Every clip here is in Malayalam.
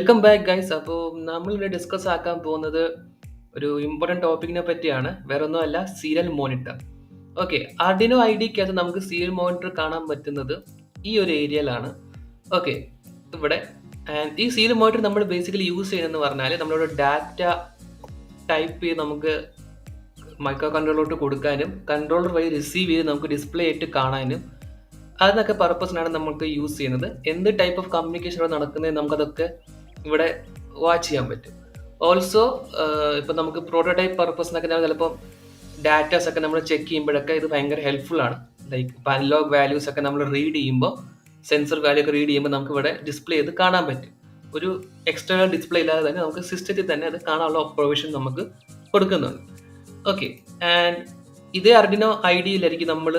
Welcome back guys. അപ്പോൾ നമ്മളിവിടെ ഡിസ്കസ് ആക്കാൻ പോകുന്നത് ഒരു ഇമ്പോർട്ടൻറ്റ് ടോപ്പിക്കിനെ പറ്റിയാണ്. വേറെ ഒന്നുമല്ല, സീരിയൽ മോണിറ്റർ. ഓക്കെ, ആർഡിനോ ഐഡിക്കകത്ത് നമുക്ക് സീരിയൽ മോണിറ്റർ കാണാൻ പറ്റുന്നത് ഈ ഒരു ഏരിയയിലാണ്. ഓക്കെ, ഇവിടെ ഈ സീരിയൽ മോണിറ്റർ നമ്മൾ ബേസിക്കലി യൂസ് ചെയ്യുന്നതെന്ന് പറഞ്ഞാൽ നമ്മളോട് ഡാറ്റ ടൈപ്പ് ചെയ്ത് നമുക്ക് മൈക്രോ കൺട്രോളോട്ട് കൊടുക്കാനും കൺട്രോളർ വഴി റിസീവ് ചെയ്ത് നമുക്ക് ഡിസ്പ്ലേ ആയിട്ട് കാണാനും അതിനൊക്കെ പർപ്പസിനാണ് നമുക്ക് യൂസ് ചെയ്യുന്നത്. എന്ത് ടൈപ്പ് ഓഫ് കമ്മ്യൂണിക്കേഷൻ ഇവിടെ നടക്കുന്നത് നമുക്കതൊക്കെ ഇവിടെ വാച്ച് ചെയ്യാൻ പറ്റും. ഓൾസോ ഇപ്പം നമുക്ക് പ്രോട്ടോടൈപ്പ് പർപ്പസിനൊക്കെ ചിലപ്പോൾ ഡാറ്റാസ് ഒക്കെ നമ്മൾ ചെക്ക് ചെയ്യുമ്പോഴൊക്കെ ഇത് ഭയങ്കര ഹെൽപ്ഫുൾ ആണ്. ലൈക്ക് ഇപ്പം അനലോഗ് വാല്യൂസ് ഒക്കെ നമ്മൾ റീഡ് ചെയ്യുമ്പോൾ, സെൻസർ വാല്യൂ ഒക്കെ റീഡ് ചെയ്യുമ്പോൾ നമുക്ക് ഇവിടെ ഡിസ്പ്ലേ ചെയ്ത് കാണാൻ പറ്റും. ഒരു എക്സ്റ്റേണൽ ഡിസ്പ്ലേ ഇല്ലാതെ തന്നെ നമുക്ക് സിസ്റ്റത്തിൽ തന്നെ അത് കാണാനുള്ള പ്രൊവിഷൻ നമുക്ക് കൊടുക്കുന്നുണ്ട്. ഓക്കെ, ആൻഡ് ഇതേ ആർഡിനോ ഐഡിയിലായിരിക്കും നമ്മൾ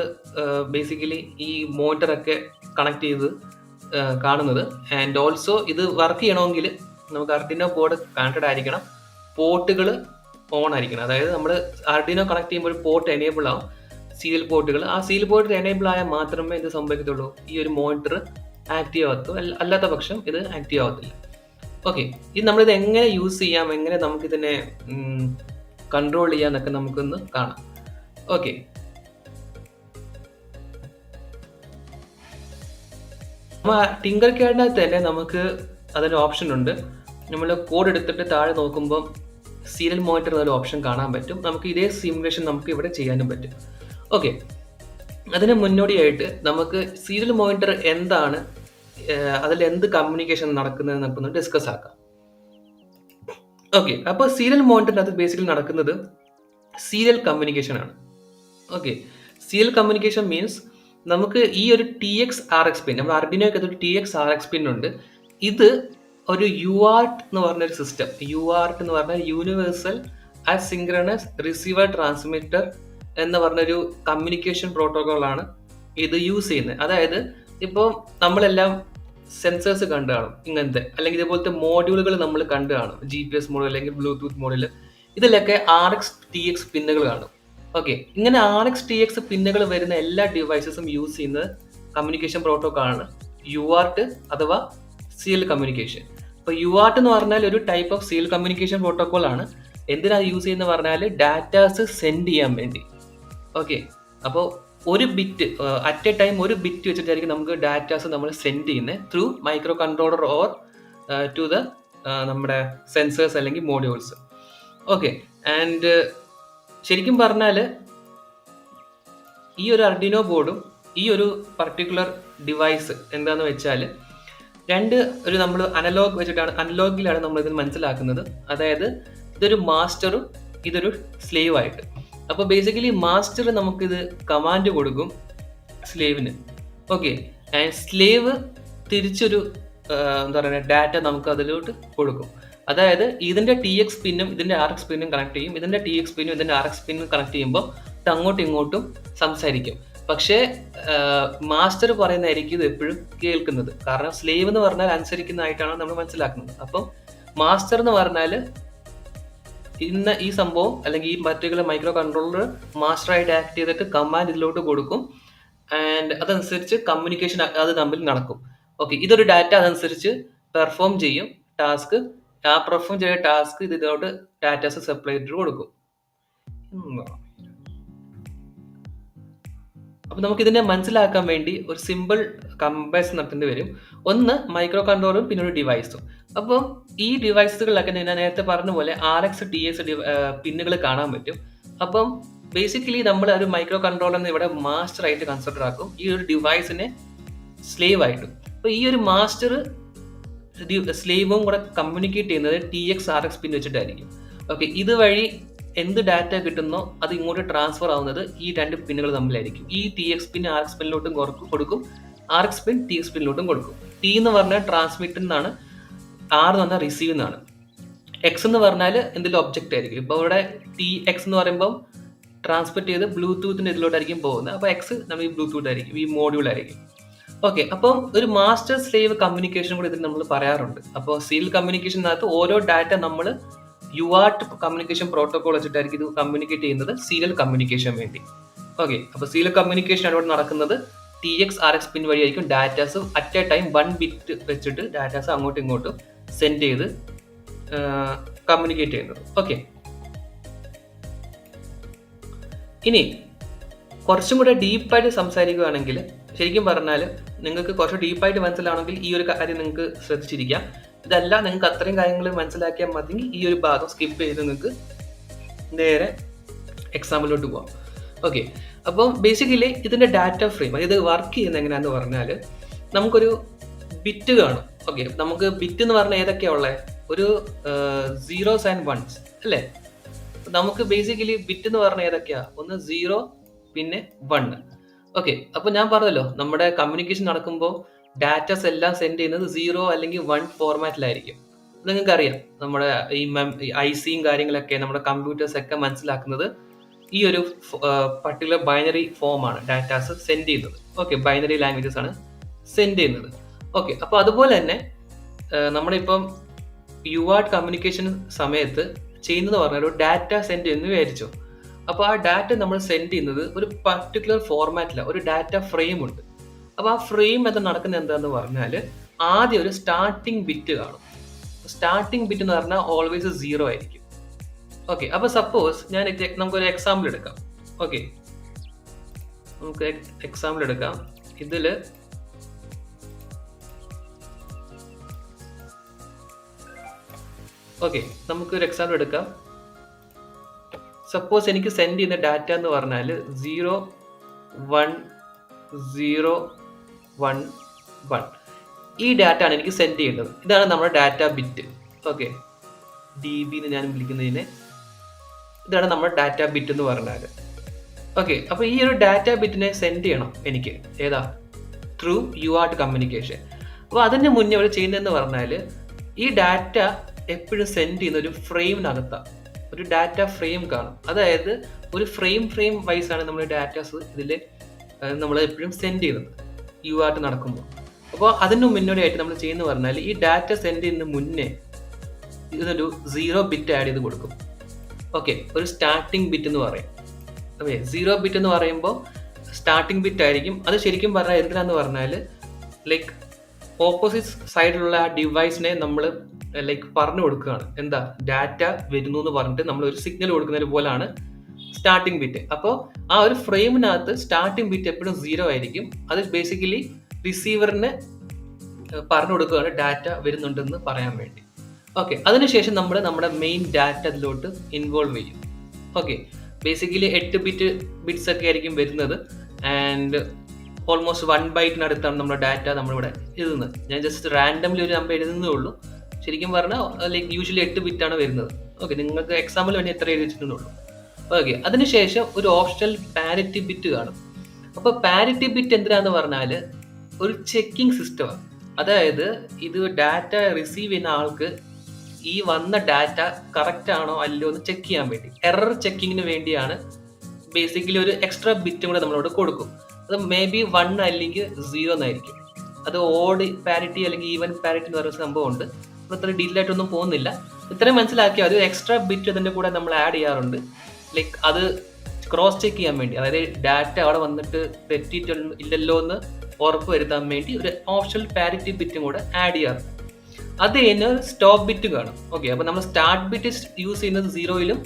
ബേസിക്കലി ഈ മോണിറ്ററൊക്കെ കണക്ട് ചെയ്ത് കാണുന്നത്. ആൻഡ് ഓൾസോ ഇത് വർക്ക് ചെയ്യണമെങ്കിൽ നമുക്ക് ആർഡിനോ ബോർഡ് കണക്റ്റഡ് ആയിരിക്കണം, പോർട്ടുകൾ ഓൺ ആയിരിക്കണം. അതായത് നമ്മൾ ആർഡിനോ കണക്ട് ചെയ്യുമ്പോൾ ഒരു പോർട്ട് എനേബിൾ ആവും, സീരിയൽ പോർട്ടുകൾ. ആ സീരിയൽ പോർട്ട് എനേബിൾ ആയാൽ മാത്രമേ ഇത് സംഭവിക്കത്തുള്ളൂ, ഈ ഒരു മോണിറ്റർ ആക്റ്റീവ് ആകത്തുള്ളൂ. അല്ലാത്ത പക്ഷം ഇത് ആക്റ്റീവ് ആവത്തില്ല. ഓക്കെ, ഇത് നമ്മളിത് എങ്ങനെ യൂസ് ചെയ്യാം, എങ്ങനെ നമുക്കിതിനെ കൺട്രോൾ ചെയ്യാന്നൊക്കെ നമുക്കൊന്ന് കാണാം. ഓക്കെ, ടിങ്കർ ക്യാഡിനകത്ത് തന്നെ നമുക്ക് അതിന് ഓപ്ഷൻ ഉണ്ട്. നമ്മൾ കോഡ് എടുത്തിട്ട് താഴെ നോക്കുമ്പോൾ സീരിയൽ മോണിറ്റർ എന്നൊരു ഓപ്ഷൻ കാണാൻ പറ്റും. നമുക്ക് ഇതേ സിമുലേഷൻ നമുക്ക് ഇവിടെ ചെയ്യാനും പറ്റും. ഓക്കെ, അതിന് മുന്നോടിയായിട്ട് നമുക്ക് സീരിയൽ മോണിറ്റർ എന്താണ്, അതിൽ എന്ത് കമ്മ്യൂണിക്കേഷൻ നടക്കുന്നത് നമുക്കൊന്ന് ഡിസ്കസ് ആക്കാം. ഓക്കെ, അപ്പോൾ സീരിയൽ മോണിറ്ററിനകത്ത് ബേസിക്കലി നടക്കുന്നത് സീരിയൽ കമ്മ്യൂണിക്കേഷൻ ആണ്. ഓക്കെ, സീരിയൽ കമ്മ്യൂണിക്കേഷൻ മീൻസ് നമുക്ക് ഈ ഒരു TX-RX പിൻ, നമ്മൾ ആർഡിനോയ്ക്ക് ഒരു TX-RX പിൻ ഉണ്ട്. ഇത് ഒരു UART എന്ന് പറഞ്ഞൊരു സിസ്റ്റം, UART എന്ന് പറഞ്ഞാൽ യൂണിവേഴ്സൽ അസിൻക്രണസ് റിസീവർ ട്രാൻസ്മിറ്റർ എന്ന് പറഞ്ഞൊരു കമ്മ്യൂണിക്കേഷൻ പ്രോട്ടോക്കോളാണ് ഇത് യൂസ് ചെയ്യുന്നത്. അതായത് ഇപ്പോൾ നമ്മളെല്ലാം സെൻസേഴ്സ് കണ്ടു കാണും ഇങ്ങനത്തെ, അല്ലെങ്കിൽ ഇതുപോലത്തെ മോഡ്യൂളുകൾ നമ്മൾ കണ്ടു കാണും, GPS മോഡൽ അല്ലെങ്കിൽ ബ്ലൂടൂത്ത് മോഡൽ. ഇതിലൊക്കെ RX TX പിന്നുകൾ കാണും. ഓക്കെ, ഇങ്ങനെ RX TX പിന്നുകൾ വരുന്ന എല്ലാ ഡിവൈസസും യൂസ് ചെയ്യുന്നത് കമ്മ്യൂണിക്കേഷൻ പ്രോട്ടോക്കോളാണ് UART അഥവാ സീരിയൽ കമ്മ്യൂണിക്കേഷൻ. അപ്പോൾ UART എന്ന് പറഞ്ഞാൽ ഒരു type of serial communication protocol ആണ്. എന്തിനാണ് യൂസ് ചെയ്യുന്നത് പറഞ്ഞാൽ ഡാറ്റാസ് സെൻഡ് ചെയ്യാൻ വേണ്ടി. ഓക്കെ, അപ്പോൾ ഒരു ബിറ്റ് അറ്റ് എ ടൈം ഒരു ബിറ്റ് വെച്ചിട്ടായിരിക്കും നമുക്ക് ഡാറ്റാസ് നമ്മൾ സെൻഡ് ചെയ്യുന്നത് through micro controller or to the നമ്മുടെ സെൻസേഴ്സ് അല്ലെങ്കിൽ മോഡ്യൂൾസ്. ഓക്കെ, ആൻഡ് ശരിക്കും പറഞ്ഞാൽ ഈ ഒരു ആർഡിനോ ബോർഡും ഈ ഒരു പർട്ടിക്കുലർ ഡിവൈസ് എന്താണെന്ന് വെച്ചാൽ ഒരു നമ്മൾ അനലോഗിലാണ് നമ്മൾ ഇതിന് മനസ്സിലാക്കുന്നത്. അതായത് ഇതൊരു മാസ്റ്ററും ഇതൊരു സ്ലേവ് ആയിട്ട്. അപ്പോൾ ബേസിക്കലി മാസ്റ്റർ നമുക്കിത് കമാൻഡ് കൊടുക്കും സ്ലേവിന്. ഓക്കെ, ആൻഡ് സ്ലേവ് തിരിച്ചൊരു എന്താ പറയുക ഡാറ്റ നമുക്ക് അതിലോട്ട് കൊടുക്കും. അതായത് ഇതിൻ്റെ TX പിന്നും ഇതിൻ്റെ RX പിന്നും കണക്ട് ചെയ്യും, ഇതിൻ്റെ TX പിന്നും ഇതിൻ്റെ RX പിന്നും കണക്ട് ചെയ്യുമ്പോൾ ഇത് അങ്ങോട്ടും ഇങ്ങോട്ടും സംസാരിക്കും. പക്ഷേ മാസ്റ്റർ പറയുന്നതായിരിക്കും ഇത് എപ്പോഴും കേൾക്കുന്നത്. കാരണം സ്ലേവ് എന്ന് പറഞ്ഞാൽ അനുസരിക്കുന്നതായിട്ടാണ് നമ്മൾ മനസ്സിലാക്കുന്നത്. അപ്പം മാസ്റ്റർ എന്ന് പറഞ്ഞാൽ ഈ സംഭവം അല്ലെങ്കിൽ ഈ പർട്ടിക്കുലർ മൈക്രോ കൺട്രോളർ മാസ്റ്ററായിട്ട് ആക്ട് ചെയ്തിട്ട് കമാൻഡ് ഇതിലോട്ട് കൊടുക്കും. ആൻഡ് അതനുസരിച്ച് കമ്മ്യൂണിക്കേഷൻ അത് തമ്മിൽ നടക്കും. ഓക്കെ, ഇതൊരു ഡാറ്റ അതനുസരിച്ച് പെർഫോം ചെയ്യും ടാസ്ക്. ആ പെർഫോം ചെയ്ത ടാസ്ക് ഇതിലോട്ട് ഡാറ്റാസ് സപ്ലൈ ചെയ്തിട്ട് കൊടുക്കും. അപ്പോൾ നമുക്ക് ഇതിനെ മനസ്സിലാക്കാൻ വേണ്ടി ഒരു സിമ്പിൾ കമ്പാരിസൺ നടത്തേണ്ടി വരും. ഒന്ന് മൈക്രോ കൺട്രോളറും പിന്നെ ഒരു ഡിവൈസും. അപ്പം ഈ ഡിവൈസുകളിലൊക്കെ ഞാൻ നേരത്തെ പറഞ്ഞ പോലെ RX TX പിന്നുകൾ കാണാൻ പറ്റും. അപ്പം ബേസിക്കലി നമ്മൾ ഒരു മൈക്രോ കൺട്രോളറിനെ ഇവിടെ മാസ്റ്റർ ആയിട്ട് കൺസിഡർ ആക്കും, ഈ ഒരു ഡിവൈസിനെ സ്ലേവ് ആയിട്ടും. അപ്പോൾ ഈ ഒരു മാസ്റ്റർ സ്ലേവും കൂടെ കമ്മ്യൂണിക്കേറ്റ് ചെയ്യുന്നത് TX-RX പിൻ വെച്ചിട്ടായിരിക്കും. ഓക്കെ, ഇതുവഴി എന്ത് ഡാറ്റ കിട്ടുന്നോ അത് ഇങ്ങോട്ട് ട്രാൻസ്ഫർ ആവുന്നത് ഈ രണ്ട് പിന്നുകൾ തമ്മിലായിരിക്കും. ഈ TX പിൻ RX പിന്നിലോട്ടും കൊടുക്കും, RX പിൻ TX പിന്നിലോട്ടും കൊടുക്കും. T എന്ന് പറഞ്ഞാൽ ട്രാൻസ്മിറ്റ് എന്നാണ്, R എന്ന് പറഞ്ഞാൽ റിസീവ് എന്നാണ്, X എന്ന് പറഞ്ഞാൽ എന്തെങ്കിലും ഒബ്ജക്റ്റ് ആയിരിക്കും. ഇപ്പോൾ ഇവിടെ TX എന്ന് പറയുമ്പോൾ ട്രാൻസ്മിറ്റ് ചെയ്ത് ബ്ലൂടൂത്തിൻ്റെ ഇതിലോട്ടായിരിക്കും പോകുന്നത്. അപ്പോൾ X നമ്മൾ ഈ ബ്ലൂടൂത്ത് ആയിരിക്കും, ഈ മോഡ്യൂൾ ആയിരിക്കും. ഓക്കെ, അപ്പം ഒരു മാസ്റ്റർ സ്ലേവ് കമ്മ്യൂണിക്കേഷൻ കൂടി ഇതിൽ നമ്മൾ പറയാറുണ്ട്. അപ്പോൾ സീരിയൽ കമ്മ്യൂണിക്കേഷനകത്ത് ഓരോ ഡാറ്റ നമ്മൾ UART കമ്മ്യൂണിക്കേഷൻ പ്രോട്ടോകോൾ വെച്ചിട്ടായിരിക്കും ഇത് കമ്മ്യൂണിക്കേറ്റ് ചെയ്യുന്നത് സീരിയൽ കമ്മ്യൂണിക്കേഷൻ വേണ്ടി. ഓക്കെ, അപ്പോൾ സീരിയൽ കമ്മ്യൂണിക്കേഷൻ അവിടെ നടക്കുന്നത് TX-RX പിൻ വഴിയായിരിക്കും datas at a time 1 bit വെച്ചിട്ട് ഡാറ്റാസ് അങ്ങോട്ടും ഇങ്ങോട്ടും സെൻഡ് ചെയ്ത് കമ്മ്യൂണിക്കേറ്റ് ചെയ്യുന്നത്. ഓക്കെ, ഇനി കുറച്ചും കൂടെ ഡീപ്പായിട്ട് സംസാരിക്കുകയാണെങ്കിൽ, ശരിക്കും പറഞ്ഞാൽ നിങ്ങൾക്ക് കുറച്ച് ഡീപ്പായിട്ട് മനസ്സിലാണെങ്കിൽ ഈ ഒരു കാര്യം നിങ്ങൾക്ക് ശ്രദ്ധിച്ചിരിക്കാം. ഇതല്ല, നിങ്ങൾക്ക് അത്രയും കാര്യങ്ങൾ മനസ്സിലാക്കിയാൽ മതി, ഈ ഒരു ഭാഗം സ്കിപ്പ് ചെയ്ത് നിങ്ങൾക്ക് നേരെ എക്സാമ്പിളിലോട്ട് പോകാം. ഓക്കെ, അപ്പം ബേസിക്കലി ഇതിൻ്റെ ഡാറ്റ ഫ്രെയിം, ഇത് വർക്ക് ചെയ്യുന്നത് എങ്ങനെയാണെന്ന് പറഞ്ഞാൽ, നമുക്കൊരു ബിറ്റ് കാണും. ഓക്കെ, നമുക്ക് ബിറ്റ് എന്ന് പറഞ്ഞാൽ ഏതൊക്കെയാണ് ഉള്ളത്? ഒരു 0s and 1s അല്ലേ? നമുക്ക് ബേസിക്കലി ബിറ്റ് എന്ന് പറഞ്ഞാൽ ഏതൊക്കെയാ? ഒന്ന് 0, പിന്നെ 1. ഓക്കെ, അപ്പോൾ ഞാൻ പറഞ്ഞല്ലോ, നമ്മുടെ കമ്മ്യൂണിക്കേഷൻ നടക്കുമ്പോൾ ഡാറ്റാസ് എല്ലാം സെൻഡ് ചെയ്യുന്നത് 0 അല്ലെങ്കിൽ 1 ഫോർമാറ്റിലായിരിക്കും. നിങ്ങൾക്കറിയാം, നമ്മുടെ ഈ ICയും കാര്യങ്ങളൊക്കെ, നമ്മുടെ കമ്പ്യൂട്ടേഴ്സ് ഒക്കെ മനസ്സിലാക്കുന്നത് ഈ ഒരു പർട്ടിക്കുലർ ബൈനറി ഫോമാണ് ഡാറ്റാസ് സെൻഡ് ചെയ്യുന്നത്. ഓക്കെ, ബൈനറി ലാംഗ്വേജസ് ആണ് സെൻഡ് ചെയ്യുന്നത്. ഓക്കെ, അപ്പോൾ അതുപോലെ തന്നെ നമ്മളിപ്പം UART കമ്മ്യൂണിക്കേഷൻ സമയത്ത് ചെയ്യുന്നത് പറഞ്ഞാൽ ഒരു ഡാറ്റ സെൻഡ് ചെയ്യുന്നു വിചാരിച്ചു. അപ്പോൾ ആ ഡാറ്റ നമ്മൾ സെൻഡ് ചെയ്യുന്നത് ഒരു പർട്ടിക്കുലർ ഫോർമാറ്റിലാണ്, ഒരു ഡാറ്റ ഫ്രെയിം ഉണ്ട്. അപ്പോൾ ആ ഫ്രെയിം അത് നടക്കുന്നത് എന്താണെന്ന് പറഞ്ഞാൽ, ആദ്യം ഒരു സ്റ്റാർട്ടിംഗ് ബിറ്റ് കാണും. സ്റ്റാർട്ടിംഗ് ബിറ്റ് എന്ന് പറഞ്ഞാൽ ഓൾവേസ് 0 ആയിരിക്കും. ഓക്കെ, അപ്പോൾ സപ്പോസ് നമുക്കൊരു എക്സാമ്പിൾ എടുക്കാം. ഓക്കെ, നമുക്ക് എക്സാമ്പിൾ എടുക്കാം. ഇതിൽ ഓക്കെ, നമുക്കൊരു എക്സാമ്പിൾ എടുക്കാം. സപ്പോസ് എനിക്ക് സെൻഡ് ചെയ്യുന്ന ഡാറ്റ എന്ന് പറഞ്ഞാൽ 0 1 0 1 1. ഈ ഡാറ്റ ആണ് എനിക്ക് സെൻഡ് ചെയ്യേണ്ടത്. ഇതാണ് നമ്മുടെ ഡാറ്റ ബിറ്റ്. ഓക്കെ, DB എന്ന് ഞാൻ വിളിക്കുന്നതിന് ഇതാണ് നമ്മുടെ ഡാറ്റ ബിറ്റ് എന്ന് പറഞ്ഞാൽ. ഓക്കെ, അപ്പോൾ ഈ ഒരു ഡാറ്റ ബിറ്റിനെ സെൻഡ് ചെയ്യണം എനിക്ക് ഏതാ? Through UART communication. അപ്പോൾ അതിന് മുന്നേ അവർ ചെയ്യുന്നതെന്ന് പറഞ്ഞാൽ, ഈ ഡാറ്റ എപ്പോഴും സെൻഡ് ചെയ്യുന്ന ഒരു ഫ്രെയിമിനകത്താണ്. ഒരു ഡാറ്റ ഫ്രെയിം കാണും. അതായത് ഒരു ഫ്രെയിം വൈസാണ് നമ്മൾ ഡാറ്റാസ് ഇതിൽ നമ്മൾ എപ്പോഴും സെൻഡ് ചെയ്യുന്നത് UART നടക്കുമ്പോൾ. അപ്പോൾ അതിന് മുന്നോടിയായിട്ട് നമ്മൾ ചെയ്യുന്നത് പറഞ്ഞാൽ, ഈ ഡാറ്റ സെൻഡ് ചെയ്യുന്ന മുന്നേ ഇതൊരു 0 ബിറ്റ് ആഡ് ചെയ്ത് കൊടുക്കും. ഓക്കെ, ഒരു സ്റ്റാർട്ടിംഗ് ബിറ്റ് എന്ന് പറയും. ഓക്കെ, 0 ബിറ്റ് എന്ന് പറയുമ്പോൾ സ്റ്റാർട്ടിംഗ് ബിറ്റ് ആയിരിക്കും. അത് ശരിക്കും പറഞ്ഞാൽ എന്തിനാന്ന് പറഞ്ഞാൽ, ലൈക്ക് ഓപ്പോസിറ്റ് സൈഡിലുള്ള ആ ഡിവൈസിനെ നമ്മൾ ലൈക്ക് പറഞ്ഞു കൊടുക്കുകയാണ്. എന്താ? ഡാറ്റ വരുന്നു എന്ന് പറഞ്ഞിട്ട് നമ്മൾ ഒരു സിഗ്നൽ കൊടുക്കുന്നത് പോലാണ് സ്റ്റാർട്ടിംഗ് ബിറ്റ്. അപ്പോൾ ആ ഒരു ഫ്രെയിമിനകത്ത് സ്റ്റാർട്ടിംഗ് ബിറ്റ് എപ്പോഴും 0 ആയിരിക്കും. അത് ബേസിക്കലി റിസീവറിന് പറഞ്ഞു കൊടുക്കുകയാണ് ഡാറ്റ വരുന്നുണ്ടെന്ന് പറയാൻ വേണ്ടി. ഓക്കെ, അതിനുശേഷം നമ്മൾ നമ്മുടെ മെയിൻ ഡാറ്റ അതിലോട്ട് ഇൻവോൾവ് ചെയ്യും. ഓക്കെ, ബേസിക്കലി 8 ബിറ്റ്സ് ഒക്കെ ആയിരിക്കും വരുന്നത്. ആൻഡ് ഓൾമോസ്റ്റ് 1 ബൈറ്റിനടുത്താണ് നമ്മുടെ ഡാറ്റ നമ്മളിവിടെ എഴുതുന്നത്. ഞാൻ ജസ്റ്റ് റാൻഡംലി ഒരു നമ്പർ എഴുതുന്നേ ഉള്ളൂ. ശരിക്കും പറഞ്ഞാൽ ലൈക്ക് യൂഷ്വലി 8 ബിറ്റാണ് വരുന്നത്. ഓക്കെ, നിങ്ങൾക്ക് എക്സാമ്പിൾ വേണ്ടി എത്ര എഴുതി വെച്ചിട്ടുള്ളൂ. ഓക്കെ, അതിനുശേഷം ഒരു ഓപ്ഷണൽ പാരിറ്റി ബിറ്റ് കാണും. അപ്പോൾ പാരിറ്റി ബിറ്റ് എന്തിനാന്ന് പറഞ്ഞാൽ, ഒരു ചെക്കിംഗ് സിസ്റ്റമാണ്. അതായത് ഇത് ഡാറ്റ റിസീവ് ചെയ്യുന്ന ആൾക്ക് ഈ വന്ന ഡാറ്റ കറക്റ്റ് ആണോ അല്ലയോ എന്ന് ചെക്ക് ചെയ്യാൻ വേണ്ടി, എറർ ചെക്കിങ്ങിന് വേണ്ടിയാണ് ബേസിക്കലി ഒരു എക്സ്ട്രാ ബിറ്റും കൂടെ നമ്മളോട് കൊടുക്കും. അത് മേ ബി 1 അല്ലെങ്കിൽ 0 എന്നായിരിക്കും. അത് ഓഡ് പാരിറ്റി അല്ലെങ്കിൽ ഈവൻ പാരിറ്റി എന്ന് പറയുന്ന സംഭവമുണ്ട്. അപ്പോൾ ഇത്ര ഡീറ്റെയിൽ ആയിട്ടൊന്നും പോകുന്നില്ല. ഇത്രയും മനസ്സിലാക്കിയാൽ ഒരു എക്സ്ട്രാ ബിറ്റ് അതിൻ്റെ കൂടെ നമ്മൾ ആഡ് ചെയ്യാറുണ്ട്. ലൈക്ക് അത് ക്രോസ് ചെക്ക് ചെയ്യാൻ വേണ്ടി, അതായത് ഡാറ്റ അവിടെ വന്നിട്ട് തെറ്റിയിട്ടില്ലല്ലോ എന്ന് ഉറപ്പ് വരുത്താൻ വേണ്ടി ഒരു ഓപ്ഷണൽ പാരിറ്റി ബിറ്റും കൂടെ ആഡ് ചെയ്യാറുണ്ട്. അത് കഴിഞ്ഞ് സ്റ്റോപ്പ് ബിറ്റ് കാണും. ഓക്കെ, അപ്പോൾ നമ്മൾ സ്റ്റാർട്ട് ബിറ്റ് യൂസ് ചെയ്യുന്നത് 0-ലും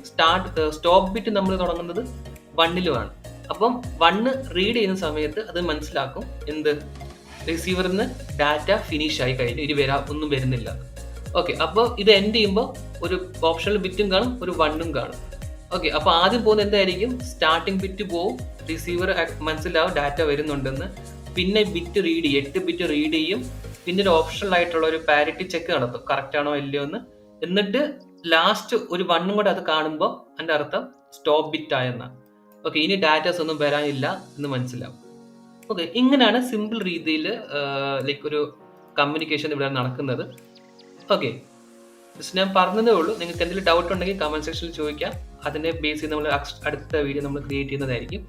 സ്റ്റോപ്പ് ബിറ്റ് നമ്മൾ തുടങ്ങുന്നത് 1-ലുമാണ്. അപ്പം 1 റീഡ് ചെയ്യുന്ന സമയത്ത് അത് മനസ്സിലാക്കും എന്ത്, റിസീവറിന് ഡാറ്റ ഫിനിഷ് ആയി കഴിഞ്ഞു, ഇനി ഒന്നും വരുന്നില്ല. ഓക്കെ, അപ്പോൾ ഇത് എൻഡ് ചെയ്യുമ്പോൾ ഒരു ഓപ്ഷണൽ ബിറ്റും കാണും, ഒരു 1-ഉം കാണും. ഓക്കെ, അപ്പോൾ ആദ്യം പോകുന്നത് എന്തായിരിക്കും? സ്റ്റാർട്ടിംഗ് ബിറ്റ് പോവും, റിസീവർ മനസ്സിലാവും ഡാറ്റ വരുന്നുണ്ടെന്ന്. പിന്നെ ബിറ്റ് റീഡ് ചെയ്യും, 8 ബിറ്റ് റീഡ് ചെയ്യും. പിന്നെ ഒരു ഓപ്ഷണൽ ആയിട്ടുള്ള ഒരു പാരിറ്റി ചെക്ക് നടത്തും, കറക്റ്റ് ആണോ ഇല്ലയോ എന്ന്. എന്നിട്ട് ലാസ്റ്റ് ഒരു 1-ഉം കൂടെ അത് കാണുമ്പോൾ അതിൻ്റെ അർത്ഥം സ്റ്റോപ്പ് ബിറ്റ് ആയെന്നാണ്. ഓക്കെ, ഇനി ഡാറ്റാസ് ഒന്നും വരാനില്ല എന്ന് മനസ്സിലാവും. ഓക്കെ, ഇങ്ങനെയാണ് സിമ്പിൾ രീതിയിൽ ലൈക്ക് ഒരു കമ്മ്യൂണിക്കേഷൻ ഇവിടെ നടക്കുന്നത്. ഓക്കെ, ജസ്റ്റ് ഞാൻ പറഞ്ഞതേ ഉള്ളൂ. നിങ്ങൾക്ക് എന്തെങ്കിലും ഡൗട്ട് ഉണ്ടെങ്കിൽ കമന്റ് സെക്ഷനിൽ ചോദിക്കാം. അതിനെ ബേസ് ചെയ്ത് നമ്മൾ അടുത്ത വീഡിയോ നമ്മൾ ക്രിയേറ്റ് ചെയ്യുന്നതായിരിക്കും.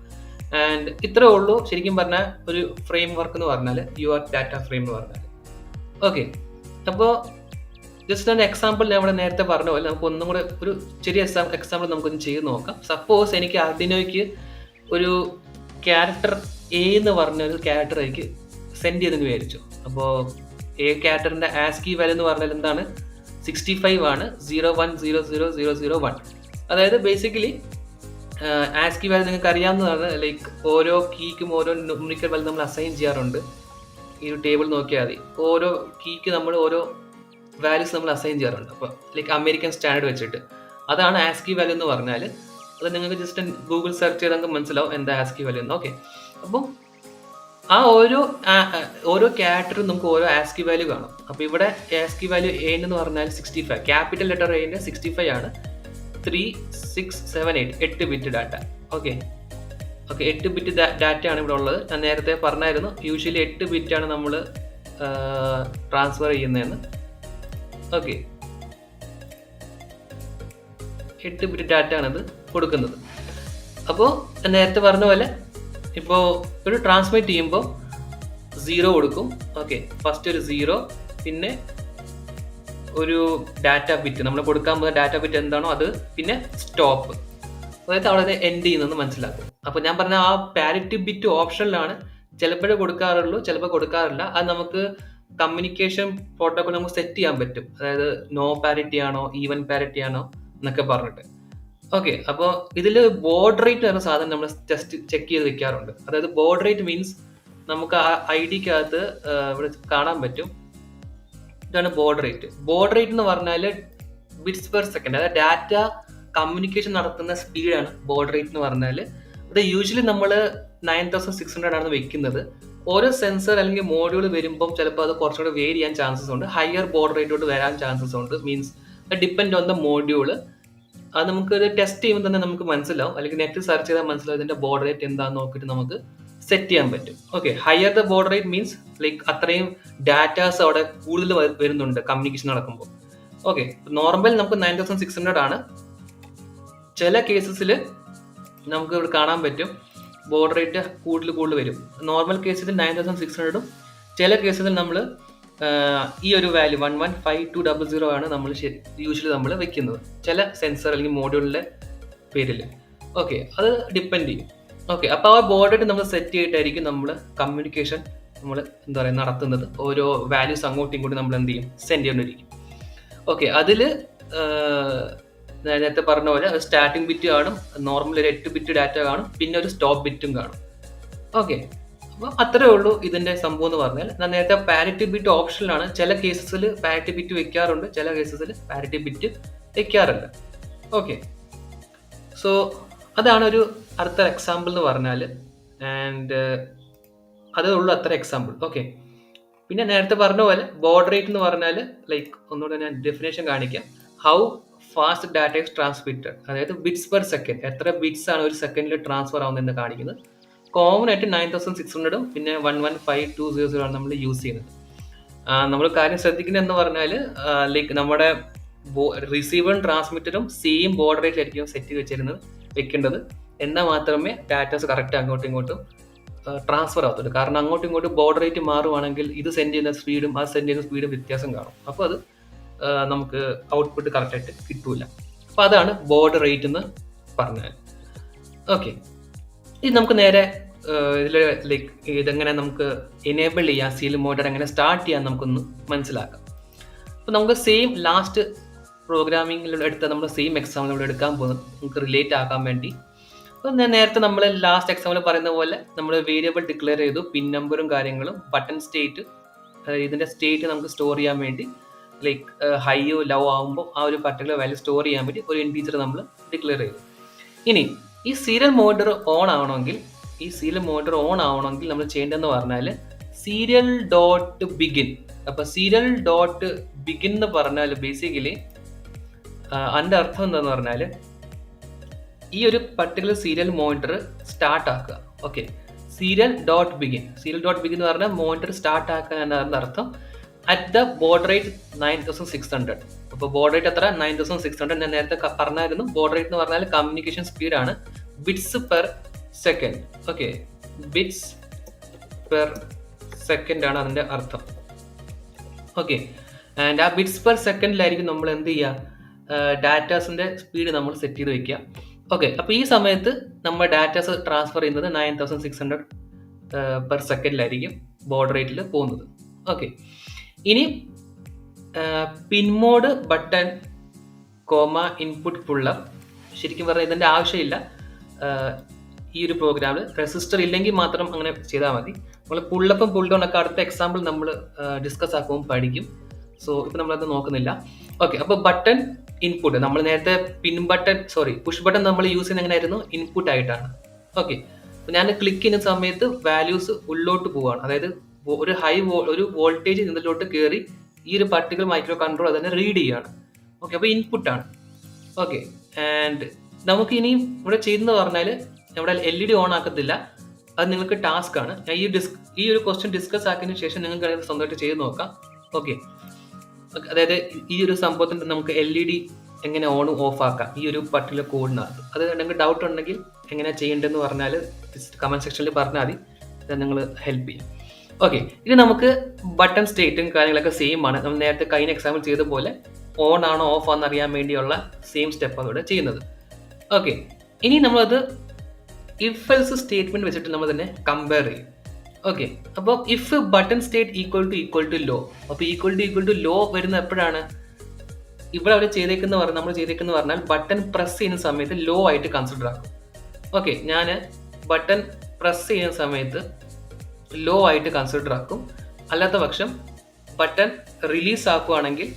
ആൻഡ് ഇത്രേ ഉള്ളൂ ശരിക്കും പറഞ്ഞാൽ ഒരു ഫ്രെയിം വർക്ക് എന്ന് പറഞ്ഞാൽ, UART ഡാറ്റ ഫ്രെയിം എന്ന് പറഞ്ഞാൽ. ഓക്കെ, അപ്പോൾ ജസ്റ്റ് ഒരു എക്സാമ്പിൾ ഞാൻ ഇവിടെ നേരത്തെ പറഞ്ഞ പോലെ നമുക്ക് ഒന്നും കൂടെ ഒരു ചെറിയ എക്സാമ്പിൾ നമുക്കൊന്ന് ചെയ്ത് നോക്കാം. സപ്പോസ് എനിക്ക് ആർഡിനോയ്ക്ക് ഒരു ക്യാരക്ടർ A എന്ന് പറഞ്ഞ ഒരു ക്യാരക്ടർ എനിക്ക് സെൻഡ് ചെയ്തെന്ന് വിചാരിച്ചു. അപ്പോൾ ക്യാരക്ടറിന്റെ ആസ്കി വാല്യൂ എന്ന് പറഞ്ഞാൽ എന്താണ്? 65 ആണ്. 01000001. അതായത് ബേസിക്കലി ആസ്കി വാല്യൂ നിങ്ങൾക്ക് അറിയാവുന്നതാണ്. ലൈക്ക് ഓരോ കീക്കും ഓരോ ന്യൂമറിക്കൽ വാല്യൂ നമ്മൾ അസൈൻ ചെയ്യാറുണ്ട്. ഈ ഒരു ടേബിൾ നോക്കിയാൽ മതി. ഓരോ കീക്ക് നമ്മൾ ഓരോ വാല്യൂസ് നമ്മൾ അസൈൻ ചെയ്യാറുണ്ട്. അപ്പോൾ ലൈക്ക് അമേരിക്കൻ സ്റ്റാൻഡേർഡ് വെച്ചിട്ട് അതാണ് ആസ്കി വാല്യൂ എന്ന് പറഞ്ഞാൽ. അത് നിങ്ങൾക്ക് ജസ്റ്റ് ഗൂഗിൾ സെർച്ച് ചെയ്താൽ നിങ്ങൾക്ക് മനസ്സിലാവും എന്താ ആസ്കി വാല്യൂ എന്ന്. ഓക്കെ, അപ്പം ആ ഓരോ ക്യാരക്ടറും നമുക്ക് ഓരോ ആസ്കി വാല്യൂ കാണും. അപ്പോൾ ഇവിടെ ആസ്കി വാല്യൂ എ എന്ന് പറഞ്ഞാൽ 65, ക്യാപിറ്റൽ ലെറ്റർ എന്റെ 65 ആണ്. 3678 8 bit data. Okay, 8 bit data ആണ് ഇവിടെ ഉള്ളത്. ഞാൻ നേരത്തെ പറഞ്ഞായിരുന്നു യൂഷ്വലി 8 ബിറ്റ് ആണ് നമ്മൾ ട്രാൻസ്ഫർ ചെയ്യുന്നതെന്ന്. ഓക്കെ, 8 ബിറ്റ് ഡാറ്റ ആണിത് കൊടുക്കുന്നത്. അപ്പോൾ നേരത്തെ പറഞ്ഞ പോലെ ഇപ്പോൾ ഒരു ട്രാൻസ്മിറ്റ് ചെയ്യുമ്പോൾ 0 കൊടുക്കും. ഓക്കെ, ഫസ്റ്റ് ഒരു 0, പിന്നെ ഒരു ഡാറ്റ ബിറ്റ് നമ്മൾ കൊടുക്കാൻ പോകുന്ന ഡാറ്റ ബിറ്റ് എന്താണോ അത്, പിന്നെ സ്റ്റോപ്പ്, അതായത് അവിടെ എൻഡ് ചെയ്യുന്നെന്ന് മനസ്സിലാക്കും. അപ്പോൾ ഞാൻ പറഞ്ഞ ആ പാരിറ്റി ബിറ്റ് ഓപ്ഷനിലാണ്. ചിലപ്പോഴേ കൊടുക്കാറുള്ളൂ, ചിലപ്പോൾ കൊടുക്കാറില്ല. അത് നമുക്ക് കമ്മ്യൂണിക്കേഷൻ പ്രോട്ടോകോൾ നമുക്ക് സെറ്റ് ചെയ്യാൻ പറ്റും. അതായത് നോ പാരിറ്റി ആണോ ഈവൻ പാരിറ്റി ആണോ എന്നൊക്കെ പറഞ്ഞിട്ട്. ഓക്കെ, അപ്പോൾ ഇതിൽ ബോർഡ് റേറ്റ് എന്ന സാധനം നമ്മൾ ജസ്റ്റ് ചെക്ക് ചെയ്ത് വെക്കാറുണ്ട്. അതായത് ബോർഡ് റേറ്റ് മീൻസ് നമുക്ക് ആ ഐ ഡിക്കകത്ത് ഇവിടെ കാണാൻ പറ്റും. ഇതാണ് ബോർഡ് റേറ്റ്. ബോർഡ് റേറ്റ് എന്ന് പറഞ്ഞാൽ ബിറ്റ്സ് പെർ സെക്കൻഡ്, അതായത് ഡാറ്റ കമ്മ്യൂണിക്കേഷൻ നടത്തുന്ന സ്പീഡാണ് ബോർഡ് റേറ്റ് എന്ന് പറഞ്ഞാൽ. അത് യൂഷ്വലി നമ്മൾ 9600 ആണ് വെക്കുന്നത്. ഓരോ സെൻസർ അല്ലെങ്കിൽ മോഡ്യൂൾ വരുമ്പം ചിലപ്പോൾ അത് കുറച്ചുകൂടെ വേരി ചെയ്യാൻ ചാൻസസ് ഉണ്ട്. ഹയർ ബോർഡ് റേറ്റോട്ട് വരാൻ ചാൻസസ് ഉണ്ട്. Means depend on the module. അത് നമുക്ക് ടെസ്റ്റ് ചെയ്യുമ്പോൾ തന്നെ നമുക്ക് മനസ്സിലാവും, അല്ലെങ്കിൽ നെറ്റ് സെർച്ച് ചെയ്താൽ മനസ്സിലാവും ഇതിന്റെ ബോർഡ് റേറ്റ് എന്താണെന്ന് നോക്കിയിട്ട് നമുക്ക് സെറ്റ് ചെയ്യാൻ പറ്റും. Okay, higher the board rate means like അത്രയും ഡാറ്റാസ് അവിടെ കൂടുതൽ വരുന്നുണ്ട് കമ്മ്യൂണിക്കേഷൻ നടക്കുമ്പോൾ. ഓക്കെ, നോർമൽ നമുക്ക് 9600 ആണ്. ചില കേസസിൽ നമുക്ക് ഇവിടെ കാണാൻ പറ്റും ബോർഡ് റേറ്റ് കൂടുതൽ വരും. നോർമൽ കേസിൽ 9600ഉം ചില കേസുകളിൽ നമ്മൾ ഈ ഒരു വാല്യൂ 115200 ആണ് നമ്മൾ യൂഷ്വലി നമ്മൾ വെക്കുന്നത് ചില സെൻസർ അല്ലെങ്കിൽ മോഡ്യൂളിന്റെ പേരിൽ. ഓക്കെ, അത് ഡിപ്പെൻഡ് ചെയ്യും. ഓക്കെ, അപ്പോൾ ആ ബോർഡ് റേറ്റ് നമ്മൾ സെറ്റ് ചെയ്തിട്ടായിരിക്കും നമ്മൾ കമ്മ്യൂണിക്കേഷൻ നമ്മൾ എന്താ പറയുക നടത്തുന്നത്. ഓരോ വാല്യൂസ് അങ്ങോട്ടും ഇങ്ങോട്ടും നമ്മൾ എന്ത് ചെയ്യും, സെൻഡ് ചെയ്തുകൊണ്ടിരിക്കും. ഓക്കെ, അതിൽ നേരത്തെ പറഞ്ഞ പോലെ സ്റ്റാർട്ടിംഗ് ബിറ്റ് കാണും, നോർമൽ ഒരു 8 ബിറ്റ് ഡാറ്റ കാണും, പിന്നെ ഒരു സ്റ്റോപ്പ് ബിറ്റും കാണും. ഓക്കെ, അപ്പോൾ അത്രേ ഉള്ളൂ ഇതിന്റെ സംഭവം എന്ന് പറഞ്ഞാൽ. ഞാൻ നേരത്തെ പാരിറ്റി ബിറ്റ് ഓപ്ഷനിലാണ്. ചില കേസസിൽ പാരിറ്റി ബിറ്റ് വെക്കാറുണ്ട്, ചില കേസസിൽ പാരിറ്റി ബിറ്റ് വെക്കാറില്ല. ഓക്കെ, സോ അതാണ് ഒരു അടുത്ത എക്സാമ്പിൾ എന്ന് പറഞ്ഞാൽ. ആൻഡ് അതേ ഉള്ളൂ അത്ര എക്സാമ്പിൾ. ഓക്കെ, പിന്നെ നേരത്തെ പറഞ്ഞ പോലെ ബോർഡ് റേറ്റ് എന്ന് പറഞ്ഞാൽ ലൈക്ക് ഒന്നുകൂടെ ഞാൻ ഡെഫിനേഷൻ കാണിക്കാം. How fast data is transmitted, അതായത് ബിറ്റ്സ് പെർ സെക്കൻഡ്, എത്ര ബിറ്റ്സ് ആണ് ഒരു സെക്കൻഡിൽ ട്രാൻസ്ഫർ ആവുന്നതെന്ന് കാണിക്കുന്നത്. കോമൺ ആയിട്ട് 9600ഉം പിന്നെ 115200 ആണ് നമ്മൾ യൂസ് ചെയ്യുന്നത്. നമ്മൾ കാര്യം ശ്രദ്ധിക്കുന്നത് എന്ന് പറഞ്ഞാൽ ലൈക്ക് നമ്മുടെ റിസീവറും ട്രാൻസ്മിറ്ററും സെയിം ബോർഡ് റേറ്റിലായിരിക്കും സെറ്റ് വെക്കേണ്ടത്. എന്നാൽ മാത്രമേ ഡാറ്റാസ് കറക്റ്റ് അങ്ങോട്ടും ഇങ്ങോട്ടും ട്രാൻസ്ഫർ ആവത്തുള്ളൂ. കാരണം അങ്ങോട്ടും ഇങ്ങോട്ടും ബോർഡ് റേറ്റ് മാറുവാണെങ്കിൽ ഇത് സെൻഡ് ചെയ്യുന്ന സ്പീഡും അത് സെൻഡ് ചെയ്യുന്ന സ്പീഡും വ്യത്യാസം കാണും. അപ്പോൾ അത് നമുക്ക് ഔട്ട്പുട്ട് കറക്റ്റായിട്ട് കിട്ടൂല. അപ്പോൾ അതാണ് ബോർഡ് റേറ്റ് എന്ന് പറഞ്ഞാൽ. ഓക്കെ, ഇത് നമുക്ക് നേരെ ഇതിൽ ലൈക്ക് ഇതെങ്ങനെ നമുക്ക് എനേബിൾ ചെയ്യാം, സീരിയൽ മോണിറ്റർ എങ്ങനെ സ്റ്റാർട്ട് ചെയ്യാൻ നമുക്കൊന്ന് മനസ്സിലാക്കാം. അപ്പോൾ നമുക്ക് സെയിം ലാസ്റ്റ് പ്രോഗ്രാമിങ്ങിലൂടെ എടുത്ത നമ്മൾ സെയിം എക്സാമ്പിളിലൂടെ എടുക്കാൻ പോകുന്നത് നമുക്ക് റിലേറ്റ് ആക്കാൻ വേണ്ടി. അപ്പോൾ നേരത്തെ നമ്മൾ ലാസ്റ്റ് എക്സാമ്പിൾ പറയുന്ന പോലെ നമ്മൾ വേരിയബിൾ ഡിക്ലെയർ ചെയ്തു, പിൻ നമ്പറും കാര്യങ്ങളും, ബട്ടൺ സ്റ്റേറ്റ്, ഇതിൻ്റെ സ്റ്റേറ്റ് നമുക്ക് സ്റ്റോർ ചെയ്യാൻ വേണ്ടി ലൈക്ക് ഹൈയോ ലോ ആകുമ്പോൾ ആ ഒരു പർട്ടിക്കുലർ വാല്യൂ സ്റ്റോർ ചെയ്യാൻ വേണ്ടി ഒരു ഇൻറ്റീജർ നമ്മൾ ഡിക്ലെയർ ചെയ്തു. ഇനി ഈ സീരിയൽ മോണിറ്റർ ഓൺ ആവണമെങ്കിൽ നമ്മൾ ചെയ്യേണ്ടതെന്ന് പറഞ്ഞാൽ സീരിയൽ ഡോട്ട് ബിഗിൻ. അപ്പോൾ സീരിയൽ ഡോട്ട് ബിഗിൻ എന്ന് പറഞ്ഞാൽ ബേസിക്കലി അതിൻ്റെ അർത്ഥം എന്താന്ന് പറഞ്ഞാൽ ഈ ഒരു പർട്ടിക്കുലർ സീരിയൽ മോണിറ്റർ സ്റ്റാർട്ട് ആക്കുക. ഓക്കെ, സീരിയൽ ഡോട്ട് ബിഗിൻ എന്ന് പറഞ്ഞാൽ മോണിറ്റർ സ്റ്റാർട്ട് ആക്കുക എന്നതിൻ്റെ അർത്ഥം അറ്റ് ദ ബോർഡ് റേറ്റ് 9600. അപ്പോൾ ബോർഡ് റേറ്റ് എത്ര? 9600. ഞാൻ നേരത്തെ പറഞ്ഞായിരുന്നു. ബോർഡ് റേറ്റ് എന്ന് പറഞ്ഞാൽ കമ്മ്യൂണിക്കേഷൻ സ്പീഡാണ്, bits per second. Okay, bits per second ആണ് അതിൻ്റെ അർത്ഥം. ഓക്കെ, ആൻഡ് ആ ബിറ്റ്സ് പെർ സെക്കൻഡിലായിരിക്കും നമ്മൾ എന്ത് ചെയ്യുക, ഡാറ്റാസിൻ്റെ സ്പീഡ് നമ്മൾ സെറ്റ് ചെയ്ത് വെക്കുക. ഓക്കെ, അപ്പോൾ ഈ സമയത്ത് നമ്മൾ ഡാറ്റാസ് ട്രാൻസ്ഫർ ചെയ്യുന്നത് 9600 പെർ സെക്കൻഡിലായിരിക്കും ബോർഡ് റേറ്റിൽ പോകുന്നത്. ഓക്കെ, ഇനി pin mode button comma input pullup, ശരിക്കും പറഞ്ഞാൽ ഇതിൻ്റെ ആവശ്യമില്ല ഈ ഒരു പ്രോഗ്രാമിൽ. റെസിസ്റ്റർ ഇല്ലെങ്കിൽ മാത്രം അങ്ങനെ ചെയ്താൽ മതി. നമ്മൾ പുള്ളപ്പും പുൾ ഡൗൺ ഒക്കെ അടുത്ത എക്സാമ്പിൾ നമ്മൾ ഡിസ്കസ് ആക്കുമ്പോൾ പഠിക്കും. സോ ഇപ്പം നമ്മളത് നോക്കുന്നില്ല. ഓക്കെ, അപ്പോൾ ബട്ടൺ ഇൻപുട്ട് നമ്മൾ നേരത്തെ പുഷ് ബട്ടൺ നമ്മൾ യൂസ് ചെയ്യുന്ന എങ്ങനെയായിരുന്നു? ഇൻപുട്ട് ആയിട്ടാണ്. ഓക്കെ, അപ്പോൾ ഞാൻ ക്ലിക്ക് ചെയ്യുന്ന സമയത്ത് വാല്യൂസ് ഉള്ളോട്ട് പോവുകയാണ്. അതായത് ഒരു വോൾട്ടേജ് ഇതിലോട്ട് കയറി ഈ ഒരു പർട്ടിക്കുലർ മൈക്രോ കൺട്രോൾ അതിനെ റീഡ് ചെയ്യുകയാണ്. ഓക്കെ, അപ്പോൾ ഇൻപുട്ടാണ്. ഓക്കെ, ആൻഡ് നമുക്ക് ഇനി ഇവിടെ ചെയ്യുന്നത് പറഞ്ഞാൽ ഇവിടെ LED ഓൺ ആക്കത്തില്ല. അത് നിങ്ങൾക്ക് ടാസ്ക് ആണ്. ഞാൻ ഈ ഒരു ക്വസ്റ്റ്യൻ ഡിസ്കസ് ആക്കിയതിനു ശേഷം നിങ്ങൾക്ക് സ്വന്തമായിട്ട് ചെയ്ത് നോക്കാം. ഓക്കെ, അതായത് ഈ ഒരു സംഭവത്തിന് നമുക്ക് LED എങ്ങനെ ഓൺ ഓഫ് ആക്കാം ഈ ഒരു പർട്ടിക്കുലർ കോഡിനകത്ത്. അത് നിങ്ങൾക്ക് ഡൗട്ട് ഉണ്ടെങ്കിൽ എങ്ങനെയാണ് ചെയ്യേണ്ടതെന്ന് പറഞ്ഞാൽ കമൻറ്റ് സെക്ഷനിൽ പറഞ്ഞാൽ മതി, നിങ്ങൾ ഹെൽപ്പ് ചെയ്യും. ഓക്കെ, ഇനി നമുക്ക് ബട്ടൺ സ്റ്റേറ്റും കാര്യങ്ങളൊക്കെ സെയിം ആണ്. നമ്മൾ നേരത്തെ കഴിഞ്ഞ എക്സാമ്പിൾ ചെയ്ത പോലെ ഓൺ ആണോ ഓഫ് ആണെന്ന് അറിയാൻ വേണ്ടിയുള്ള സെയിം സ്റ്റെപ്പാണ് ഇവിടെ ചെയ്യുന്നത്. ഓക്കെ, ഇനി നമ്മളത് ഇഫ് എൽസ് സ്റ്റേറ്റ്മെന്റ് വെച്ചിട്ട് നമ്മൾ തന്നെ കമ്പയർ ചെയ്യും. ഓക്കെ, അപ്പോൾ if button state equal to low, അപ്പോൾ ഈക്വൽ ടു ലോ വരുന്ന എപ്പോഴാണ്? ഇവിടെ അവർ നമ്മൾ ചെയ്തേക്കുന്ന പറഞ്ഞാൽ ബട്ടൺ പ്രസ് ചെയ്യുന്ന സമയത്ത് ലോ ആയിട്ട് കൺസിഡർ ആക്കും. ഓക്കെ, ഞാൻ ബട്ടൺ പ്രസ് ചെയ്യുന്ന സമയത്ത് ലോ ആയിട്ട് കൺസിഡർ ആക്കും. അല്ലാത്ത പക്ഷം ബട്ടൺ റിലീസ് ആക്കുവാണെങ്കിൽ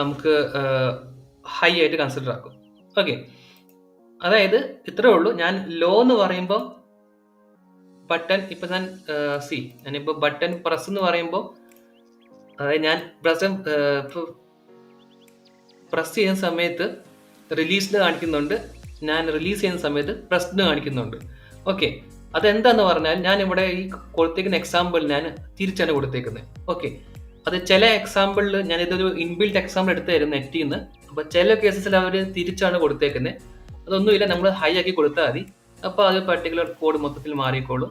നമുക്ക് ഹൈ ആയിട്ട് കൺസിഡർ ആക്കും. ഓക്കെ, അതായത് ഇത്രേ ഉള്ളൂ. ഞാൻ ലോ എന്ന് പറയുമ്പോൾ ബട്ടൺ ഞാനിപ്പോൾ ബട്ടൺ പ്രസ് എന്ന് പറയുമ്പോൾ അതായത് ഞാൻ പ്രസ് ചെയ്യുന്ന സമയത്ത് റിലീസ്ഡ് കാണിക്കുന്നുണ്ട്, ഞാൻ റിലീസ് ചെയ്യുന്ന സമയത്ത് പ്രസ്ഡ് കാണിക്കുന്നുണ്ട്. ഓക്കെ, അതെന്താന്ന് പറഞ്ഞാൽ ഞാൻ ഇവിടെ ഈ കൊടുത്തേക്കുന്ന എക്സാമ്പിൾ ഞാൻ തിരിച്ചാണ് കൊടുത്തേക്കുന്നത്. ഓക്കെ, അത് ചില എക്സാമ്പിളിൽ ഞാൻ ഇതൊരു ഇൻബിൽറ്റ് എക്സാമ്പിൾ എടുത്തായിരുന്നു നെറ്റിൽ നിന്ന്. അപ്പോൾ ചില കേസസിൽ അവർ തിരിച്ചാണ് കൊടുത്തേക്കുന്നത്. അതൊന്നുമില്ല, നമ്മൾ ഹൈ ആക്കി കൊടുത്താൽ മതി. അപ്പോൾ അത് പർട്ടിക്കുലർ കോഡ് മൊത്തത്തിൽ മാറിക്കോളും.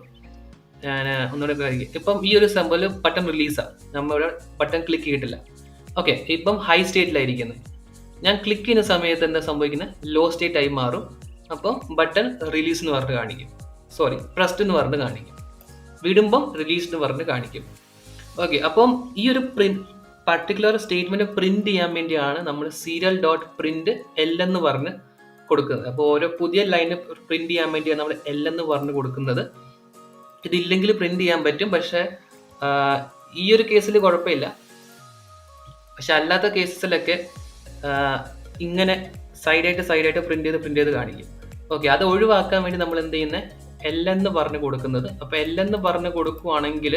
ഞാൻ ഒന്നുകൂടെ കഴിക്കും. ഇപ്പം ഈ ഒരു സംഭവം ബട്ടൺ റിലീസാണ്, നമ്മളിവിടെ ബട്ടൺ ക്ലിക്ക് ചെയ്തിട്ടില്ല. ഓക്കെ, ഇപ്പം ഹൈ സ്റ്റേറ്റിലായിരിക്കുന്നത്. ഞാൻ ക്ലിക്ക് ചെയ്യുന്ന സമയത്ത് എന്താ സംഭവിക്കുന്നത്? ലോ സ്റ്റേറ്റ് ആയി മാറും. അപ്പം ബട്ടൺ റിലീസ് എന്ന് പറഞ്ഞിട്ട് കാണിക്കും, പ്രസ്ഡ് എന്ന് പറഞ്ഞിട്ട് കാണിക്കും. വിടുമ്പം റിലീസ് എന്ന് പറഞ്ഞിട്ട് കാണിക്കും. ഓക്കെ, അപ്പം ഈ ഒരു പർട്ടിക്കുലർ സ്റ്റേറ്റ്മെന്റ് പ്രിന്റ് ചെയ്യാൻ വേണ്ടിയാണ് നമ്മൾ serial.print L എന്ന് പറഞ്ഞ് കൊടുക്കുന്നത്. അപ്പോൾ ഓരോ പുതിയ ലൈന് പ്രിന്റ് ചെയ്യാൻ വേണ്ടിയാണ് നമ്മൾ L എന്ന് പറഞ്ഞ് കൊടുക്കുന്നത്. ഇതില്ലെങ്കിൽ പ്രിന്റ് ചെയ്യാൻ പറ്റും, പക്ഷെ ഈ ഒരു കേസിൽ കുഴപ്പമില്ല. പക്ഷെ അല്ലാത്ത കേസസിലൊക്കെ ഇങ്ങനെ സൈഡായിട്ട് പ്രിന്റ് ചെയ്ത് കാണിക്കും. ഓക്കെ, അത് ഒഴിവാക്കാൻ വേണ്ടി നമ്മൾ എന്ത് ചെയ്യുന്നത്? L എന്ന് പറഞ്ഞ് കൊടുക്കുന്നത്. അപ്പോൾ L എന്ന് പറഞ്ഞ് കൊടുക്കുവാണെങ്കിൽ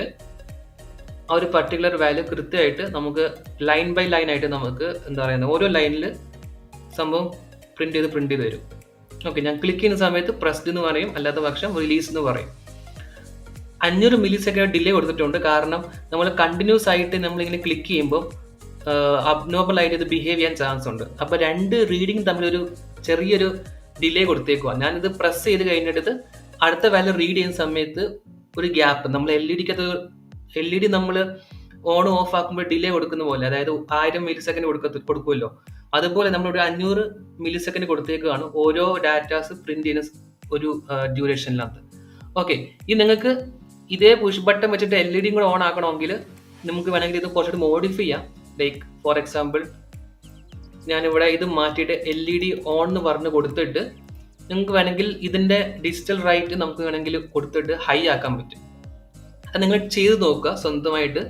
ആ ഒരു പർട്ടിക്കുലർ വാല്യൂ കൃത്യമായിട്ട് നമുക്ക് ലൈൻ ബൈ ലൈൻ ആയിട്ട് നമുക്ക് എന്താ പറയുന്നത് ഓരോ ലൈനിൽ സംഭവം പ്രിന്റ് ചെയ്ത് വരും. ഓക്കെ, ഞാൻ ക്ലിക്ക് ചെയ്യുന്ന സമയത്ത് പ്രസ്ഡ് എന്ന് പറയും, അല്ലാത്ത പക്ഷം റിലീസ് എന്ന് പറയും. 500 മില്ലിസെക്കൻഡ് ഡിലേ കൊടുത്തിട്ടുണ്ട്. കാരണം നമ്മൾ കണ്ടിന്യൂസ് ആയിട്ട് നമ്മളിങ്ങനെ ക്ലിക്ക് ചെയ്യുമ്പോൾ അബ്നോർമൽ ആയിട്ട് ഇത് ബിഹേവ് ചെയ്യാൻ ചാൻസ് ഉണ്ട്. അപ്പോൾ രണ്ട് റീഡിങ് തമ്മിലൊരു ചെറിയൊരു ഡിലേ കൊടുത്തേക്കുക. ഞാനിത് പ്രസ് ചെയ്ത് കഴിഞ്ഞിട്ട് അടുത്ത വാല്യൂ റീഡ് ചെയ്യുന്ന സമയത്ത് ഒരു ഗ്യാപ്പ്, നമ്മൾ LED നമ്മൾ ഓൺ ഓഫ് ആക്കുമ്പോൾ ഡിലേ കൊടുക്കുന്ന പോലെ, അതായത് 1000 മില്ലിസെക്കൻഡ് കൊടുക്കുമല്ലോ, അതുപോലെ നമ്മളൊരു 500 മില്ലിസെക്കൻഡ് കൊടുത്തേക്കാണ് ഓരോ ഡാറ്റാസ് പ്രിന്റ് ചെയ്യുന്ന ഒരു ഡ്യൂറേഷനിനകത്ത്. ഓക്കെ, ഈ നിങ്ങൾക്ക് ഇതേ പുഷ് ബട്ടൺ വെച്ചിട്ട് LED കൂടെ ഓൺ ആക്കണമെങ്കിൽ നമുക്ക് വേണമെങ്കിൽ ഇത് കുറച്ചുകൂടി മോഡിഫൈ ചെയ്യാം. ലൈക്ക് ഫോർ എക്സാമ്പിൾ ഞാനിവിടെ ഇത് മാറ്റിയിട്ട് LED ഓൺ എന്ന് പറഞ്ഞ് കൊടുത്തിട്ട് നിങ്ങൾക്ക് വേണമെങ്കിൽ ഇതിൻ്റെ ഡിജിറ്റൽ റൈറ്റ് നമുക്ക് വേണമെങ്കിൽ കൊടുത്തിട്ട് ഹൈ ആക്കാൻ പറ്റും. അത് നിങ്ങൾ ചെയ്ത് നോക്കുക സ്വന്തമായിട്ട്,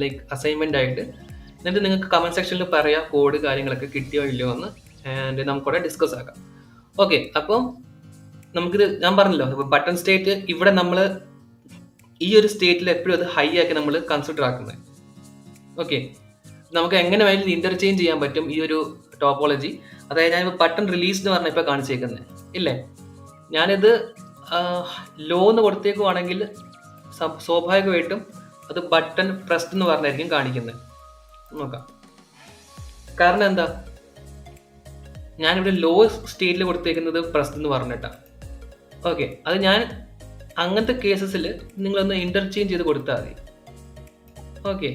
ലൈക്ക് അസൈൻമെൻ്റ് ആയിട്ട്. എന്നിട്ട് നിങ്ങൾക്ക് കമൻറ്റ് സെക്ഷനിൽ പറയാം കോഡ് കാര്യങ്ങളൊക്കെ കിട്ടിയോ ഇല്ലയോ എന്ന്, ആൻഡ് നമുക്കിവിടെ ഡിസ്കസ് ആക്കാം. ഓക്കെ, അപ്പം നമുക്കിത് ഞാൻ പറഞ്ഞല്ലോ, ബട്ടൺ സ്റ്റേറ്റ് ഇവിടെ നമ്മൾ ഈ ഒരു സ്റ്റേറ്റിൽ എപ്പോഴും അത് ഹൈ ആക്കി നമ്മൾ കൺസിഡർ ആക്കുന്നത്. ഓക്കെ, നമുക്ക് എങ്ങനെ വേണമെങ്കിലും ഇന്റർചേഞ്ച് ചെയ്യാൻ പറ്റും ഈ ഒരു ടോപ്പോളജി. അതായത് ഞാനിപ്പോൾ ബട്ടൺ റിലീസ് എന്ന് പറഞ്ഞാൽ ഇപ്പോൾ കാണിച്ചേക്കുന്നത് ഇല്ലേ, ഞാനിത് ലോ എന്ന് കൊടുത്തേക്കുവാണെങ്കിൽ സ്വാഭാവികമായിട്ടും അത് ബട്ടൺ പ്രസ്ഡ് എന്ന് പറഞ്ഞായിരിക്കും കാണിക്കുന്നത്. നോക്കാം, കാരണം എന്താ, ഞാനിവിടെ ലോ സ്റ്റേറ്റിൽ കൊടുത്തേക്കുന്നത് പ്രസ്ഡ് എന്ന് പറഞ്ഞിട്ടാണ്. ഓക്കെ, അത് ഞാൻ അങ്ങനത്തെ കേസസിൽ നിങ്ങളൊന്ന് ഇന്റർചേഞ്ച് ചെയ്ത് കൊടുത്താൽ മതി. ഓക്കെ,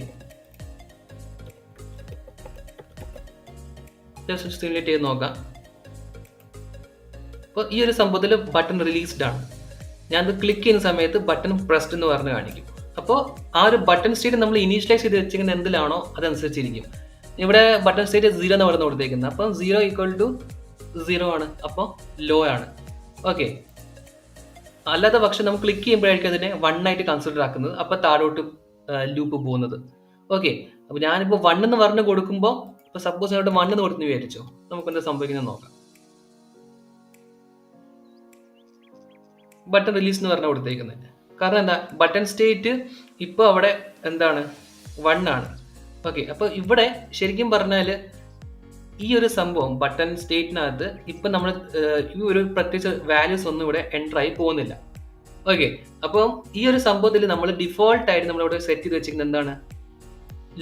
സിമുലേറ്റ് ചെയ്ത് നോക്കാം. അപ്പോൾ ഈ ഒരു സംഭവത്തിൽ ബട്ടൺ റിലീസ്ഡ് ആണ്. ഞാനത് ക്ലിക്ക് ചെയ്യുന്ന സമയത്ത് ബട്ടൺ പ്രസ്ഡ് എന്ന് പറഞ്ഞ് കാണിക്കും. അപ്പോൾ ആ ഒരു ബട്ടൺ സ്റ്റേറ്റ് നമ്മൾ ഇനീഷ്യലൈസ് ചെയ്ത് വെച്ചിരിക്കുന്ന എന്തിലാണോ അതനുസരിച്ചിരിക്കും. ഇവിടെ ബട്ടൺ സ്റ്റേറ്റ് 0 എന്ന് പറഞ്ഞ് കൊടുത്തേക്കുന്നത്. അപ്പം 0 ഈക്വൽ ടു 0 ആണ്, അപ്പോൾ ലോ ആണ്. ഓക്കെ, അല്ലാത്ത പക്ഷം നമുക്ക് ക്ലിക്ക് ചെയ്യുമ്പോഴായിരിക്കും അതിനെ 1 ആയിട്ട് കൺസിഡർ ആക്കുന്നത്, അപ്പോൾ താഴോട്ട് ലൂപ്പ് പോകുന്നത്. ഓക്കെ, അപ്പോൾ ഞാനിപ്പോൾ 1 എന്ന് പറഞ്ഞ് കൊടുക്കുമ്പോൾ, ഇപ്പോൾ സപ്പോസ് ഞാനിവിടെ 1 എന്ന് കൊടുത്തു വിചാരിച്ചോ, നമുക്ക് എന്താ സംഭവിക്കുന്നത് നോക്കാം. ബട്ടൺ റിലീസ് എന്ന് പറഞ്ഞാൽ കൊടുത്തേക്കുന്നത്. കാരണം എന്താ, ബട്ടൺ സ്റ്റേറ്റ് ഇപ്പോൾ അവിടെ എന്താണ് 1 ആണ്. ഓക്കെ, അപ്പോൾ ഇവിടെ ശരിക്കും പറഞ്ഞാൽ ഈ ഒരു സംഭവം ബട്ടൺ സ്റ്റേറ്റിനകത്ത് ഇപ്പം നമ്മൾ ഈ ഒരു പ്രത്യേകിച്ച് വാല്യൂസ് ഒന്നും ഇവിടെ എൻ്റർ ആയി പോകുന്നില്ല. ഓക്കെ, അപ്പം ഈ ഒരു സംഭവത്തിൽ നമ്മൾ ഡിഫോൾട്ട് ആയിട്ട് നമ്മളിവിടെ സെറ്റ് ചെയ്ത് വെച്ചിരിക്കുന്നത് എന്താണ്,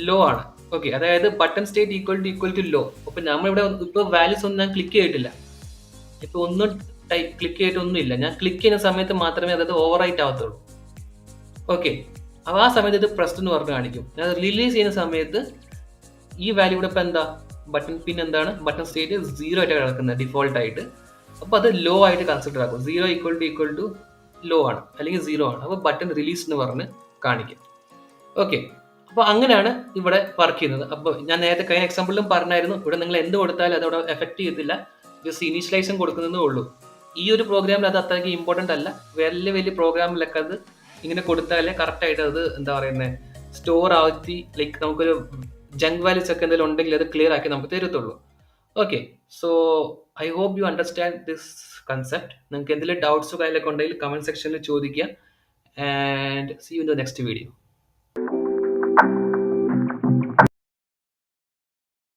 ലോ ആണ്. ഓക്കെ, അതായത് button state equal to low. അപ്പം നമ്മളിവിടെ ഇപ്പോൾ വാല്യൂസ് ഒന്നും ഞാൻ ക്ലിക്ക് ചെയ്തിട്ടില്ല, ഇപ്പോൾ ഒന്നും ക്ലിക്ക് ചെയ്തിട്ടൊന്നുമില്ല. ഞാൻ ക്ലിക്ക് ചെയ്യുന്ന സമയത്ത് മാത്രമേ അതായത് ഓവർ റൈറ്റ് ആവത്തുള്ളൂ. ഓക്കെ, അപ്പോൾ ആ സമയത്ത് ഇത് പ്രസ്ഡ് എന്ന് പറഞ്ഞ് കാണിക്കും. ഞാൻ റിലീസ് ചെയ്യുന്ന സമയത്ത് ഈ വാല്യൂ ഇവിടെ ഇപ്പം എന്താ, ബട്ടൺ പിൻ എന്താണ്, ബട്ടൺ സ്റ്റേറ്റ് 0 ആയിട്ട് കിടക്കുന്നത് ഡിഫോൾട്ട് ആയിട്ട്. അപ്പോൾ അത് ലോ ആയിട്ട് കൺസിഡർ ആക്കും. 0 ഈക്വൽ ടു ലോ ആണ്, അല്ലെങ്കിൽ 0 ആണ്. അപ്പോൾ ബട്ടൺ റിലീസ് എന്ന് പറഞ്ഞ് കാണിക്കും. ഓക്കെ, അപ്പോൾ അങ്ങനെയാണ് ഇവിടെ വർക്ക് ചെയ്യുന്നത്. അപ്പോൾ ഞാൻ നേരത്തെ കഴിഞ്ഞ എക്സാമ്പിളിലും പറഞ്ഞായിരുന്നു, ഇവിടെ നിങ്ങൾ എന്ത് കൊടുത്താലും അതവിടെ എഫക്റ്റ് ചെയ്യത്തില്ല, ജസ്റ്റ് ഇനീഷ്യലൈസേഷൻ കൊടുക്കുന്നതേ ഉള്ളൂ. ഈ ഒരു പ്രോഗ്രാമിൽ അത് അത്രയ്ക്ക് ഇമ്പോർട്ടൻ്റ് അല്ല. വലിയ വലിയ പ്രോഗ്രാമിലൊക്കെ അത് ഇങ്ങനെ കൊടുത്താലേ കറക്റ്റായിട്ട് അത് എന്താ പറയുന്നത് സ്റ്റോർ ആക്കി, ലൈക്ക് നമുക്കൊരു ജങ്ക് വാല്യൂസ് ഒക്കെ എന്തെങ്കിലും ഉണ്ടെങ്കിൽ അത് ക്ലിയർ ആക്കി നമുക്ക് തരത്തുള്ളൂ. Okay, so I hope you understand this concept. നിങ്ങൾക്ക് എന്തെങ്കിലും ഡൗട്ട്സോ കാര്യങ്ങളൊക്കെ ഉണ്ടെങ്കിൽ കമൻറ്റ് സെക്ഷനിൽ ചോദിക്കുക. And see you in the next video.